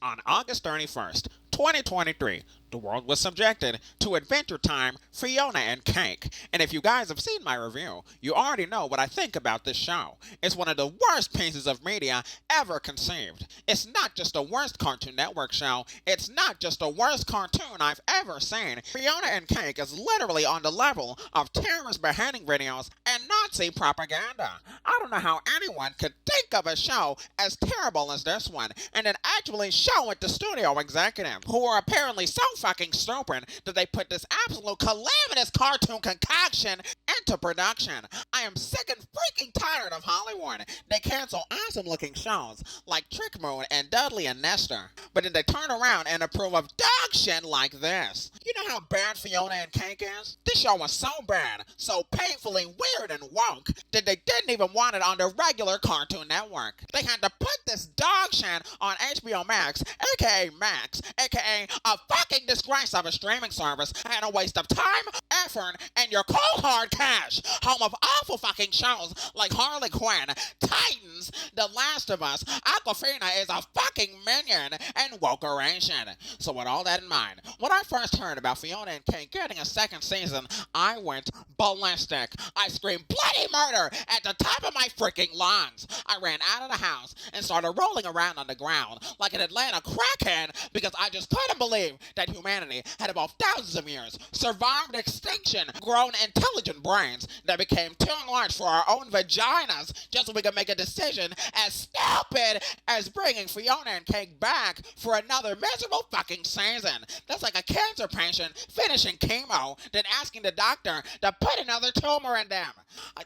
On August 31st, 2023, the world was subjected to Adventure Time, Fionna and Cake. And if you guys have seen my review, you already know what I think about this show. It's one of the worst pieces of media ever conceived. It's not just the worst Cartoon Network show, it's not just the worst cartoon I've ever seen. Fionna and Cake is literally on the level of terrorist beheading videos and Nazi propaganda. I don't know how anyone could think of a show as terrible as this one and then actually show it to studio executives, who are apparently so fucking stupid that they put this absolute calamitous cartoon concoction into production. I am sick and freaking tired of Hollywood. They cancel awesome looking shows like Trick Moon and Dudley and Nestor, but then they turn around and approve of dog shit like this. You know how bad Fionna and Cake is? This show was so bad, so painfully weird and woke, that they didn't even want it on the regular Cartoon Network. They had to put this dog shit on HBO Max, aka Max, aka a fucking disgrace of a streaming service and a waste of time, effort, and your cold hard cash. Home of awful fucking shows like Harley Quinn, Titans, The Last of Us, Aquafina is a fucking minion, and Wokeration. So with all that in mind, when I first heard about Fionna and Cake getting a second season, I went ballistic. I screamed bloody murder at the top of my freaking lungs. I ran out of the house and started rolling around on the ground like an Atlanta crackhead because I just couldn't believe that humanity had evolved thousands of years, survived extinction, grown intelligent brains that became too large for our own vaginas just so we could make a decision as stupid as bringing Fionna and Cake back for another miserable fucking season. That's like a cancer patient finishing chemo, then asking the doctor to put another tumor in them.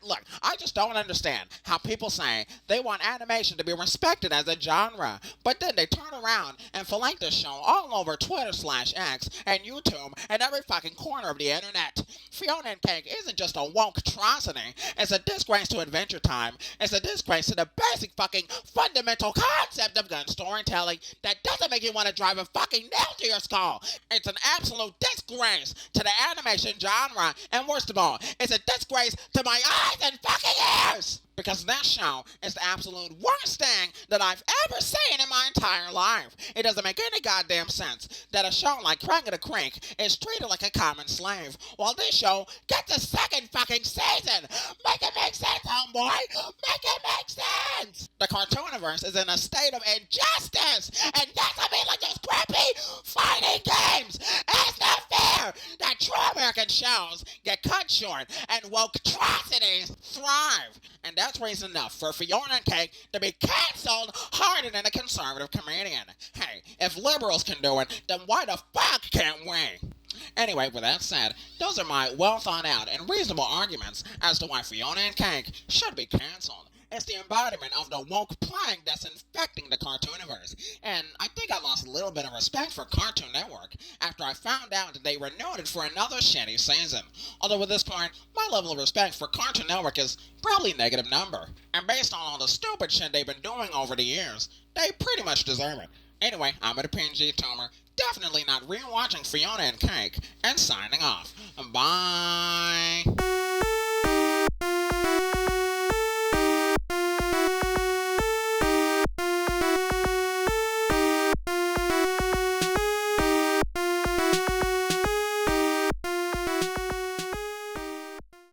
Look, I just don't understand how people say they want animation to be respected as a genre, but then they turn around and fillet this show all over Twitter/X and YouTube and every fucking corner of the internet. Fionna and Cake isn't just a woke atrocity, it's a disgrace to Adventure Time, it's a disgrace to the basic fucking fundamental concept of gun storytelling that doesn't make you want to drive a fucking nail to your skull. It's an absolute disgrace to the animation genre, and worst of all, it's a disgrace to my eyes and fucking ears! Because this show is the absolute worst thing that I've ever seen in my entire life. It doesn't make any goddamn sense that a show like Craig of the Creek is treated like a common slave, while this show gets a second fucking season. Make it make sense, homeboy! Make it make sense! The Cartooniverse is in a state of injustice, and doesn't mean like those crappy fighting games. It's not fair that true American shows get cut short and woke atrocities thrive. And that's reason enough for Fionna and Cake to be cancelled harder than a conservative comedian. Hey, if liberals can do it, then why the fuck can't we? Anyway, with that said, those are my well thought out and reasonable arguments as to why Fionna and Cake should be cancelled. It's the embodiment of the woke plague that's infecting the Cartooniverse, and I think I lost a little bit of respect for Cartoon Network after I found out that they renewed it for another shitty season. Although at this point, my level of respect for Cartoon Network is probably a negative number, and based on all the stupid shit they've been doing over the years, they pretty much deserve it. Anyway, I'm a PNGtuber, definitely not rewatching Fionna and Cake, and signing off. Bye!